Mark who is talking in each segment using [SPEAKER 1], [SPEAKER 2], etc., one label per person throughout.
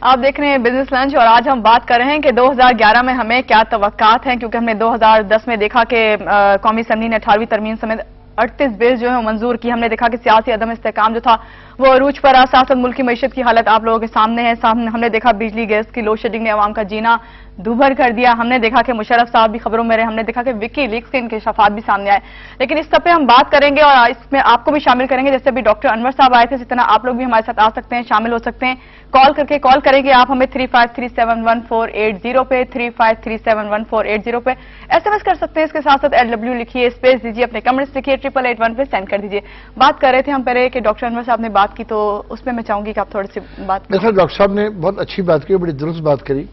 [SPEAKER 1] آپ دیکھ رہے ہیں بزنس لنچ اور آج ہم بات کر رہے ہیں کہ 2011 میں ہمیں کیا توقعات ہیں، کیونکہ ہم نے 2010 میں دیکھا کہ قومی اسمبلی نے 18ویں ترمیم سمیت 38 بل جو ہے منظور کی. ہم نے دیکھا کہ سیاسی عدم استحکام جو تھا وہ عروج پر آ. ساتھ ملک کی معیشت کی حالت آپ لوگوں کے سامنے ہے. ہم نے دیکھا بجلی گیس کی لوڈ شیڈنگ نے عوام کا جینا دوبھر کر دیا. ہم نے دیکھا کہ مشرف صاحب بھی خبروں میں رہے. ہم نے دیکھا کہ وکی لیکس کے انکشافات بھی سامنے آئے. لیکن اس سب پہ ہم بات کریں گے اور اس میں آپ کو بھی شامل کریں گے. جیسے ابھی ڈاکٹر انور صاحب آئے تھے، اسی طرح آپ لوگ بھی ہمارے ساتھ آ سکتے ہیں، شامل ہو سکتے ہیں. کال کریں گے آپ ہمیں 35371480 پہ، 35371480 پہ. ایس ایم ایس کر سکتے ہیں. اس کے ساتھ ساتھ LW لکھیے، اسپیس دیجیے، اپنے کمنٹس لکھیے، 8881 پہ سینڈ کر دیجیے. بات کر رہے تھے ہم پہلے کہ ڈاکٹر انور صاحب نے بات کی، تو اس میں میں چاہوں گی کہ آپ تھوڑی سی بات کریں.
[SPEAKER 2] ڈاکٹر صاحب نے بہت اچھی بات کی، بڑی درست بات کری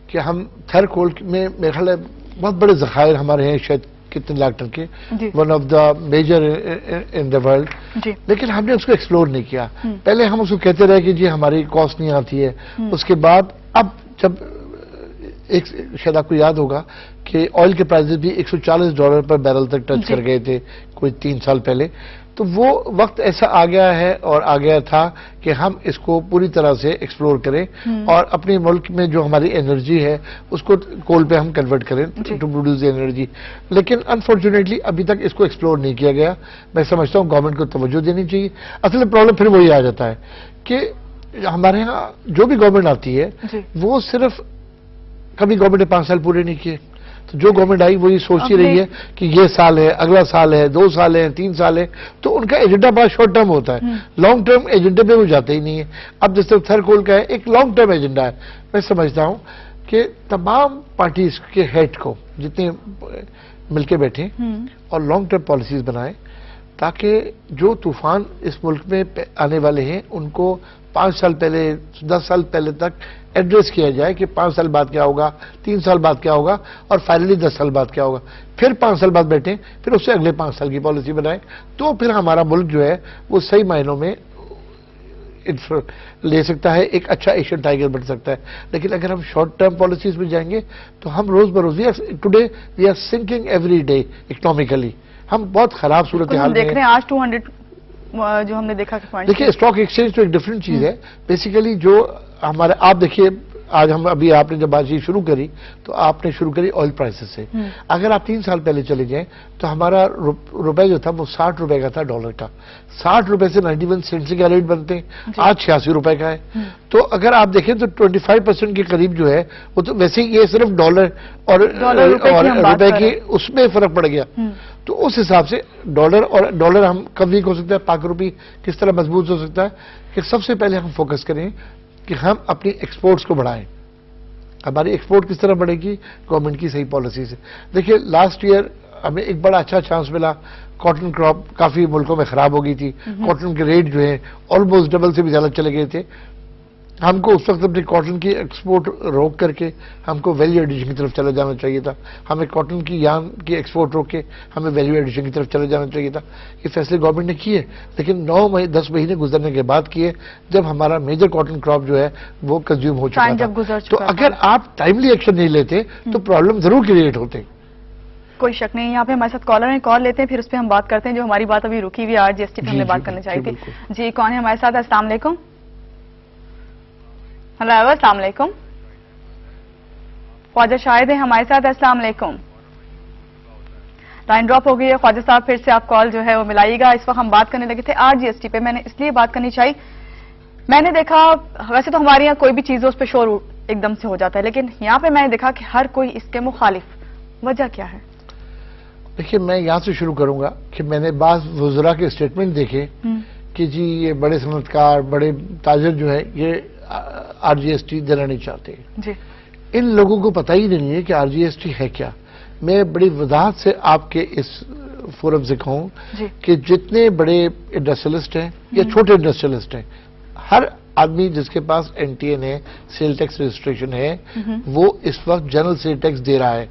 [SPEAKER 2] کہ ہم تھر کولڈ میں میرے خیال ہے بہت بڑے ذخائر ہمارے ہیں، شاید کتنے لاکھ ٹن کے، one of the major in the world. لیکن ہم نے اس کو ایکسپلور نہیں کیا. پہلے ہم اس کو کہتے رہے کہ جی ہماری کاسٹ نہیں آتی ہے. اس کے بعد اب جب ایک شاید آپ کو یاد ہوگا کہ آئل کے پرائزز بھی $140 پر بیرل تک ٹچ کر گئے تھے کوئی 3 سال پہلے. تو وہ وقت ایسا آ گیا ہے اور آ گیا تھا کہ ہم اس کو پوری طرح سے ایکسپلور کریں اور اپنے ملک میں جو ہماری انرجی ہے اس کو کول پہ ہم کنورٹ کریں ٹو پروڈیوس انرجی. لیکن انفارچونیٹلی ابھی تک اس کو ایکسپلور نہیں کیا گیا. میں سمجھتا ہوں گورنمنٹ کو توجہ دینی چاہیے. اصل پرابلم پھر وہی آ جاتا ہے کہ ہمارے ہاں جو بھی گورنمنٹ آتی ہے وہ صرف کبھی گورنمنٹ نے 5 سال پورے نہیں کیے. تو جو گورنمنٹ آئی وہ یہ سوچتی رہی ہے کہ یہ سال ہے، اگلا سال ہے، 2 سال ہے، 3 سال ہے. تو ان کا ایجنڈا بڑا شارٹ ٹرم ہوتا ہے، لانگ ٹرم ایجنڈے پہ وہ جاتے ہی نہیں ہے. اب جس طرح تھر کول کا ہے ایک لانگ ٹرم ایجنڈا ہے. میں سمجھتا ہوں کہ تمام پارٹیز کے ہیڈ کو جتنے مل کے بیٹھیں اور لانگ ٹرم پالیسیز بنائیں تاکہ جو طوفان اس ملک میں آنے والے ہیں ان کو 5 سال پہلے 10 سال پہلے تک ایڈریس کیا جائے کہ 5 سال بعد کیا ہوگا، 3 سال بعد کیا ہوگا اور فائنلی 10 سال بعد کیا ہوگا. پھر 5 سال بعد بیٹھیں، پھر اس سے اگلے 5 سال کی پالیسی بنائیں. تو پھر ہمارا ملک جو ہے وہ صحیح معنوں میں لے سکتا ہے، ایک اچھا ایشین ٹائیگر بن سکتا ہے. لیکن اگر ہم شارٹ ٹرم پالیسیز میں جائیں گے تو ہم روز بروز today we are sinking every day economically. ہم بہت خراب صورتحال میں
[SPEAKER 1] دیکھ رہے ہیں. آج 200 جو ہم نے دیکھا کہ
[SPEAKER 2] دیکھیے اسٹاک ایکسچینج تو ایک ڈفرینٹ چیز ہے. بیسیکلی جو ہمارے آپ دیکھیے آج ہم ابھی آپ نے جب بات چیت شروع کری تو آپ نے شروع کری آئل پرائسز سے. اگر آپ 3 سال پہلے چلے جائیں تو ہمارا روپے جو تھا وہ $60 کا تھا ڈالر کا. $60 سے 91 سینٹس کا ریٹ بنتے ہیں. آج $86 کا ہے. تو اگر آپ دیکھیں تو 25% کے قریب جو ہے وہ تو ویسے یہ صرف ڈالر اور روپے کی اس میں فرق پڑ گیا. تو اس حساب سے ڈالر ہم کب ویک ہو سکتا ہے، پاک روپی کس طرح مضبوط ہو سکتا ہے کہ سب سے پہلے ہم فوکس کریں کہ ہم اپنی ایکسپورٹس کو بڑھائیں. ہماری ایکسپورٹ کس طرح بڑھے گی؟ گورنمنٹ کی صحیح پالیسی سے. دیکھیے لاسٹ ایئر ہمیں ایک بڑا اچھا چانس ملا. کاٹن کراپ کافی ملکوں میں خراب ہو گئی تھی. کاٹن کے ریٹ جو ہیں آلموسٹ ڈبل سے بھی زیادہ چلے گئے تھے. ہم کو اس وقت اپنی کاٹن کی ایکسپورٹ روک کر کے ہم کو ویلیو ایڈیشن کی طرف چلے جانا چاہیے تھا. ہمیں کاٹن کی یارن کی ایکسپورٹ روک کے ہمیں ویلیو ایڈیشن کی طرف چلے جانا چاہیے تھا. یہ فیصلے گورنمنٹ نے کیے لیکن 10 مہینے گزرنے کے بعد کیے جب ہمارا میجر کاٹن کراپ جو ہے وہ کنزیوم ہو چکا تھا. تو اگر آپ ٹائملی ایکشن نہیں لیتے تو پرابلم ضرور کریٹ ہوتے.
[SPEAKER 1] کوئی شک نہیں. یہاں پہ ہمارے ساتھ کالر ہیں، کال لیتے ہیں پھر اس پہ ہم بات کرتے ہیں. جو ہماری بات ابھی رکی ہوئی ہے RGST پہ ہم نے بات کرنا چاہی تھی. جی کون ہے ہمارے ساتھ؟ السلام علیکم. ہلو السلام علیکم. خواجہ شاہد ہیں ہمارے ساتھ. السلام علیکم. لائن ڈراپ ہو گئی ہے. خواجہ صاحب پھر سے آپ کال جو ہے وہ ملائیے گا. اس وقت ہم بات کرنے لگے تھے RGST پہ. میں نے اس لیے بات کرنی چاہیے، میں نے دیکھا ویسے تو ہمارے یہاں کوئی بھی چیز اس پہ شور ایک دم سے ہو جاتا ہے، لیکن یہاں پہ میں نے دیکھا کہ ہر کوئی اس کے مخالف. وجہ کیا ہے؟
[SPEAKER 2] دیکھیے میں یہاں سے شروع کروں گا کہ میں نے بعض وزراء کے اسٹیٹمنٹ دیکھے کہ جی یہ بڑے صنعت کار بڑے تاجر جو ہے یہ RGST دینا نہیں چاہتے. ان لوگوں کو پتہ ہی نہیں ہے کہ RGST ہے کیا. میں بڑی وضاحت سے آپ کے اس فورم سے کہوں کہ جتنے بڑے انڈسٹریلسٹ ہیں یا چھوٹے انڈسٹریلسٹ ہیں، ہر آدمی جس کے پاس NTN ہے، سیل ٹیکس رجسٹریشن ہے، وہ اس وقت جنرل سیل ٹیکس دے رہا ہے.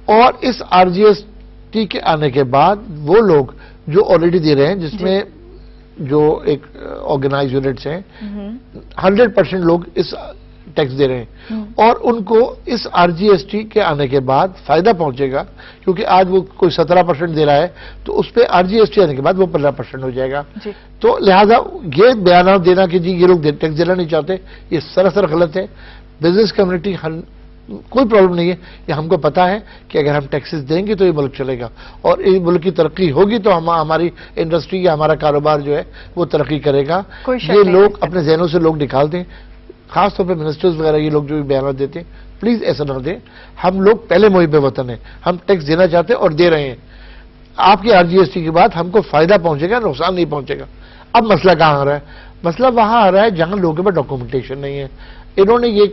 [SPEAKER 2] اور اس RGST کے آنے کے بعد وہ لوگ جو آلریڈی دے رہے ہیں، جس میں جو ایک آرگنائز یونٹس ہیں، 100% لوگ اس ٹیکس دے رہے ہیں اور ان کو اس RGST کے آنے کے بعد فائدہ پہنچے گا, کیونکہ آج وہ کوئی 17% دے رہا ہے تو اس پہ RGST آنے کے بعد وہ 15% ہو جائے گا. تو لہذا یہ بیانات دینا کہ جی یہ لوگ ٹیکس دینا نہیں چاہتے, یہ سراسر غلط ہے. بزنس کمیونٹی کوئی پرابلم نہیں ہے, یہ ہم کو پتا ہے کہ اگر ہم ٹیکسز دیں گے تو یہ ملک چلے گا اور اس ملک کی ترقی ہوگی تو ہماری انڈسٹری یا ہمارا کاروبار جو ہے وہ ترقی کرے گا. یہ لوگ اپنے ذہنوں سے لوگ نکال دیں, خاص طور پہ منسٹرز وغیرہ یہ لوگ جو بیانات دیتے ہیں, پلیز ایسا نہ دیں. ہم لوگ پہلے محب وطن ہیں, ہم ٹیکس دینا چاہتے ہیں اور دے رہے ہیں. آپ کی RGST کے بعد ہم کو فائدہ پہنچے گا, نقصان نہیں پہنچے گا. اب مسئلہ کہاں آ رہا ہے؟ مسئلہ وہاں آ رہا ہے جہاں لوگوں کے پاس ڈاکومنٹیشن نہیں ہے. انہوں نے یہ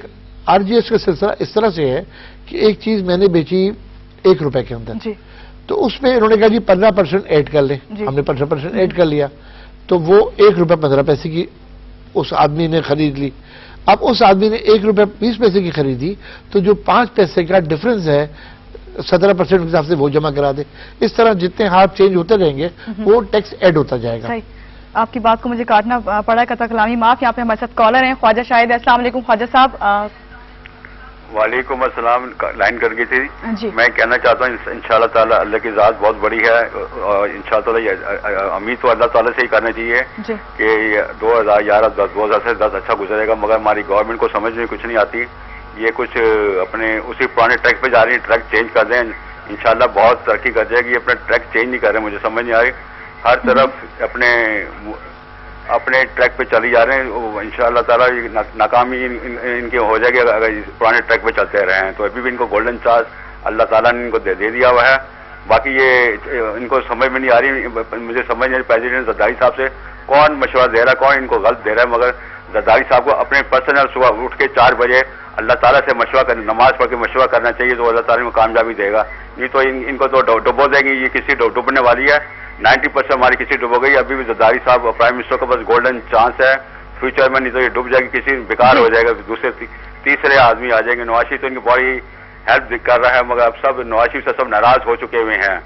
[SPEAKER 2] RGST کا سلسلہ اس طرح سے ہے کہ ایک چیز میں نے بیچی ₹1 کے اندر, تو اس میں انہوں نے کہا جی 15% ایڈ کر لیں. ہم نے 15% ایڈ کر لیا تو وہ ₹1.15 کی اس آدمی نے خرید لی. اب اس آدمی نے ₹1.20 کی خریدی تو جو 5 پیسے کا ڈفرنس ہے 17% کے حساب سے وہ جمع کرا دے. اس طرح جتنے ہاتھ چینج ہوتے رہیں گے وہ ٹیکس ایڈ ہوتا جائے گا.
[SPEAKER 1] آپ کی بات کو مجھے کاٹنا پڑا, قطع کلامی معاف. یہاں پہ ہمارے ساتھ کالر ہیں خواجہ شاہد. السلام علیکم خواجہ صاحب.
[SPEAKER 3] وعلیکم السلام. لائن کر گئی تھی. میں کہنا چاہتا ہوں انشاءاللہ تعالی اللہ کی ذات بہت بڑی ہے اور انشاءاللہ تعالی امید تو اللہ تعالی سے ہی کرنا چاہیے کہ 2011-2010 اچھا گزرے گا, مگر ہماری گورنمنٹ کو سمجھ میں کچھ نہیں آتی. یہ کچھ اپنے اسی پرانے ٹریک پہ جا رہی ہیں, ٹریک چینج کر دیں انشاءاللہ بہت ترقی کر جائے گی. اپنا ٹریک چینج نہیں کر رہے, مجھے سمجھ نہیں آ رہی. ہر طرف اپنے ٹریک پہ چلی جا رہے ہیں. انشاءاللہ تعالی ناکامی ان کی ہو جائے گی اگر پرانے ٹریک پہ چلتے رہے ہیں. تو ابھی بھی ان کو گولڈن چانس اللہ تعالیٰ نے ان کو دے دیا ہوا ہے. باقی یہ ان کو سمجھ میں نہیں آ رہی. مجھے سمجھ نہیں آ رہی پریزیڈنٹ زرداری صاحب سے کون مشورہ دے رہا ہے, کون ان کو غلط دے رہا ہے. مگر زرداری صاحب کو اپنے پرسنل صبح اٹھ کے 4 بجے اللہ تعالیٰ سے مشورہ کرنا, نماز پڑھ کے مشورہ کرنا چاہیے, تو اللہ تعالیٰ کو کامیابی دے گا. نہیں تو ان کو تو ڈبو دیں گے. یہ کسی ڈوبنے والی ہے. 90% ہماری کسی ڈوب گئی. ابھی بھی زرداری صاحب پرائم منسٹر کے پاس گولڈن چانس ہے فیوچر میں, نہیں تو یہ ڈوب جائے گی, کسی بیکار ہو جائے گا, دوسرے تیسرے آدمی آ جائیں گے. نواز شریف تو ان کی بڑی ہیلپ کر رہا ہے, مگر اب سب نواز شریف سے سب ناراض ہو چکے ہوئے ہیں.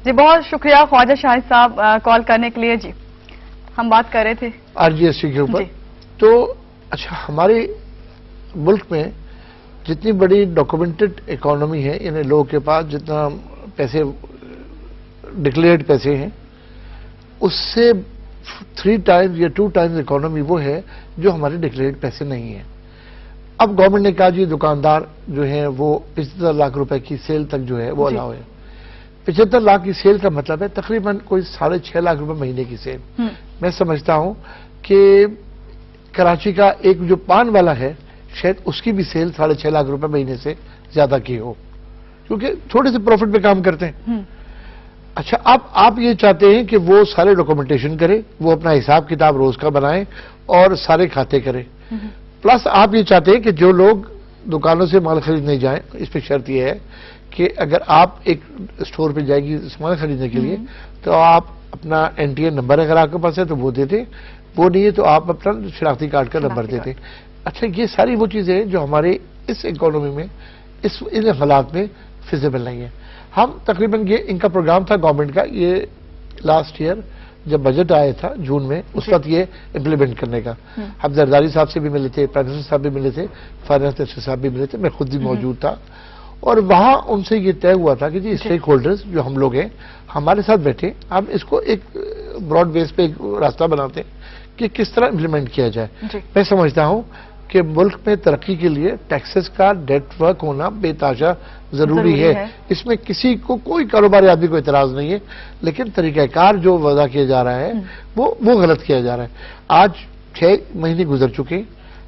[SPEAKER 1] جی بہت شکریہ خواجہ شاہد صاحب کال کرنے کے لیے. جی ہم بات کر رہے تھے
[SPEAKER 2] RGST کے اوپر. تو اچھا, ہمارے ملک میں جتنی بڑی ڈاکومنٹڈ اکانومی ہے, یعنی لوگوں کے پاس جتنا پیسے ڈکلیئرڈ پیسے ہیں, اس سے 3 ٹائمز یا 2 ٹائمز اکانومی وہ ہے جو ہمارے ڈکلیئرڈ پیسے نہیں ہیں. اب گورنمنٹ نے کہا جی دکاندار جو ہیں وہ 75 لاکھ روپے کی سیل تک جو ہے وہ الاؤ ہے. 75 لاکھ کی سیل کا مطلب ہے تقریباً کوئی 6.5 لاکھ روپے مہینے کی سیل. میں سمجھتا ہوں کہ کراچی کا ایک جو پان والا ہے شاید اس کی بھی سیل 6.5 لاکھ روپے مہینے سے زیادہ کی ہو, کیونکہ تھوڑے سے پروفٹ پہ کام کرتے ہیں. اچھا, اب آپ یہ چاہتے ہیں کہ وہ سارے ڈاکومنٹیشن کرے, وہ اپنا حساب کتاب روز کا بنائیں اور سارے کھاتے کرے. پلس آپ یہ چاہتے ہیں کہ جو لوگ دکانوں سے مال خریدنے جائیں, اس پہ شرط یہ ہے کہ اگر آپ ایک اسٹور پہ جائے گی سامان خریدنے کے لیے تو آپ اپنا NTA نمبر اگر آپ کے پاس ہے تو وہ دیتے, وہ نہیں ہے تو آپ اپنا شناختی کارڈ کا نمبر دیتے. اچھا, یہ ساری وہ چیزیں ہیں جو ہمارے اس اکانومی میں ان حالات میں فیزیبل نہیں ہے. ہم تقریباً یہ ان کا پروگرام تھا گورنمنٹ کا, یہ لاسٹ ایئر جب بجٹ آیا تھا جون میں, اس وقت یہ امپلیمنٹ کرنے کا. ہم زرداری صاحب سے بھی ملے تھے, پرائم منسٹر صاحب بھی ملے تھے, فائنانس منسٹر صاحب بھی ملے تھے, میں خود بھی موجود تھا. اور وہاں ان سے یہ طے ہوا تھا کہ جی اسٹیک ہولڈرز جو ہم لوگ ہیں ہمارے ساتھ بیٹھے, ہم اس کو ایک براڈ بیس پہ ایک راستہ بناتے ہیں کہ کس طرح امپلیمنٹ کیا جائے. میں سمجھتا ہوں کہ ملک میں ترقی کے لیے ٹیکسز کا نیٹ ورک ہونا بے تحاشا ضروری ہے. اس میں کسی کو کوئی کاروباری آدمی کو اعتراض نہیں ہے, لیکن طریقہ کار جو وضع کیا جا رہا ہے وہ غلط کیا جا رہا ہے. آج 6 مہینے گزر چکے,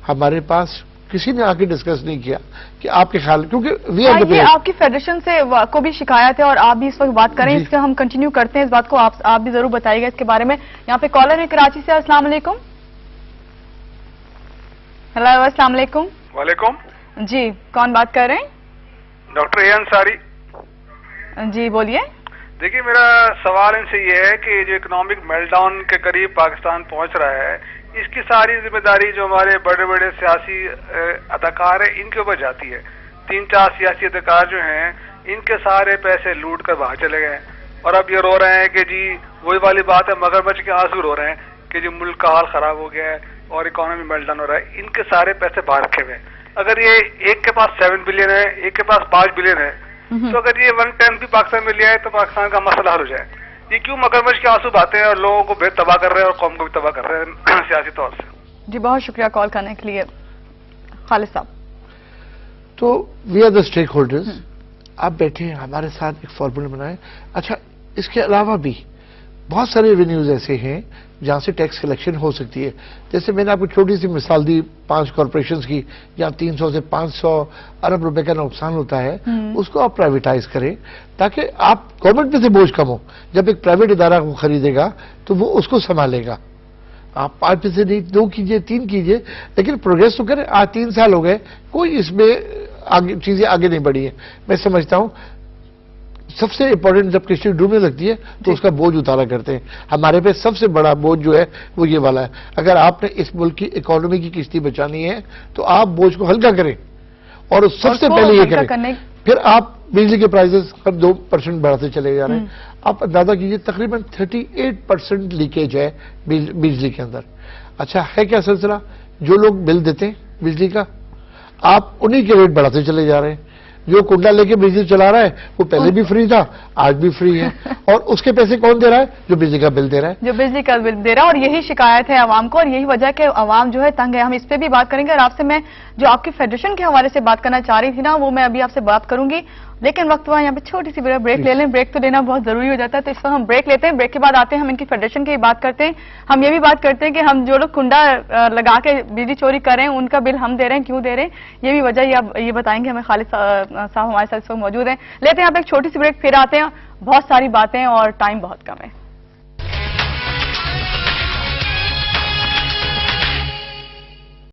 [SPEAKER 2] ہمارے پاس کسی نے آ کے ڈسکس نہیں کیا کہ آپ کے خیال, کیونکہ
[SPEAKER 1] یہ آپ کی فیڈریشن سے کو بھی شکایت ہے اور آپ بھی اس وقت بات کریں, اس کا ہم کنٹینیو کرتے ہیں اس بات کو, آپ بھی ضرور بتائیے گا اس کے بارے میں. یہاں پہ کالر ہے کراچی سے. السلام علیکم. ہیلو, السلام علیکم.
[SPEAKER 4] وعلیکم.
[SPEAKER 1] جی کون بات کر رہے ہیں؟
[SPEAKER 4] Doctor A Ansari.
[SPEAKER 1] جی بولیے.
[SPEAKER 4] دیکھیے میرا سوال ان سے یہ ہے کہ جو اکنامک میلٹ ڈاؤن کے قریب پاکستان پہنچ رہا ہے, اس کی ساری ذمہ داری جو ہمارے بڑے بڑے سیاسی اداکار ہیں ان کے اوپر جاتی ہے. 3-4 سیاسی اداکار جو ہیں ان کے سارے پیسے لوٹ کر باہر چلے گئے, اور اب یہ رو رہے ہیں کہ جی وہی والی بات ہے, مگرمچھ کے آنسو رو رہے ہیں کہ جی ملک کا حال خراب ہو گیا ہے اور اکانومی میلٹ ڈاؤن ہو رہا ہے، ان کے سارے پیسے باہر رکھے ہوئے ہیں. اگر یہ ایک کے پاس 7 بلین ہے، ایک کے پاس 5 بلین ہے، تو اگر یہ 1/10 بھی پاکستان میں لے آئے تو پاکستان کا مسئلہ حل ہو جائے. یہ کیوں مگرمچھ کے آنسو بہاتے ہیں اور لوگوں کو بے تباہ کر رہے ہیں اور قوم کو بھی تباہ کر رہے ہیں سیاسی طور سے.
[SPEAKER 1] جی بہت شکریہ کال کرنے کے لیے. خالد صاحب،
[SPEAKER 2] تو we are the stakeholders. آپ بیٹھے ہمارے ساتھ ایک فارمولا بنائیں. اچھا، اس کے علاوہ بھی بہت سارے ریونیوز ایسے ہیں جہاں سے ٹیکس کلیکشن ہو سکتی ہے. جیسے میں نے آپ کو چھوٹی سی مثال دی 5 کارپوریشنز کی، جہاں 300 سے 500 ارب روپے کا نقصان ہوتا ہے، اس کو آپ پرائیویٹائز کریں تاکہ آپ گورنمنٹ پہ سے بوجھ کم ہو. جب ایک پرائیویٹ ادارہ کو خریدے گا تو وہ اس کو سنبھالے گا. آپ 5% نہیں 2 کیجئے 3 کیجئے، لیکن پروگریس تو کریں. آج 3 سال ہو گئے، کوئی اس میں چیزیں آگے نہیں بڑھی ہیں. میں سمجھتا ہوں سب سے امپورٹنٹ جب کشتی ڈوبنے لگتی ہے تو اس کا بوجھ اتارا کرتے ہیں. ہمارے پہ سب سے بڑا بوجھ جو ہے وہ یہ والا ہے. اگر آپ نے اس ملک کی اکانومی کی کشتی بچانی ہے تو آپ بوجھ کو ہلکا کریں، اور سب سے پہلے یہ کریں. پھر آپ بجلی کے پرائزز ہر 2% بڑھتے چلے جا رہے ہیں. آپ اندازہ کیجئے تقریباً 38% لیکیج ہے بجلی کے اندر. اچھا ہے کیا سلسلہ؟ جو لوگ بل دیتے ہیں بجلی کا، آپ انہی کے ریٹ بڑھاتے چلے جا رہے ہیں. جو کنڈا لے کے بجلی چلا رہا ہے وہ پہلے بھی فری تھا، آج بھی فری ہے. اور اس کے پیسے کون دے رہا ہے؟ جو بجلی کا بل دے رہا ہے.
[SPEAKER 1] جو بجلی کا بل دے رہا ہے. اور یہی شکایت ہے عوام کو، اور یہی وجہ کہ عوام جو ہے تنگ ہے. ہم اس پہ بھی بات کریں گے. اور آپ سے میں جو آپ کی فیڈریشن کے حوالے سے بات کرنا چاہ رہی تھی نا، وہ میں ابھی آپ سے بات کروں گی، لیکن وقت ہوا یہاں پہ چھوٹی سی بریک لے لیں. بریک تو لینا بہت ضروری ہو جاتا ہے، تو اس وقت ہم بریک لیتے ہیں. بریک کے بعد آتے ہیں، ہم ان کی فیڈریشن کی بات کرتے ہیں. ہم یہ بھی بات کرتے ہیں کہ ہم جو لوگ کنڈا لگا کے بجلی چوری کر رہے ہیں ان کا بل ہم دے رہے ہیں، کیوں دے رہے ہیں، یہ بھی وجہ یہ بتائیں گے ہمیں. خالد صاحب ہمارے ساتھ اس وقت موجود ہیں. لیتے ہیں آپ ایک چھوٹی سی بریک، پھر آتے ہیں. بہت ساری باتیں اور ٹائم بہت کم ہے.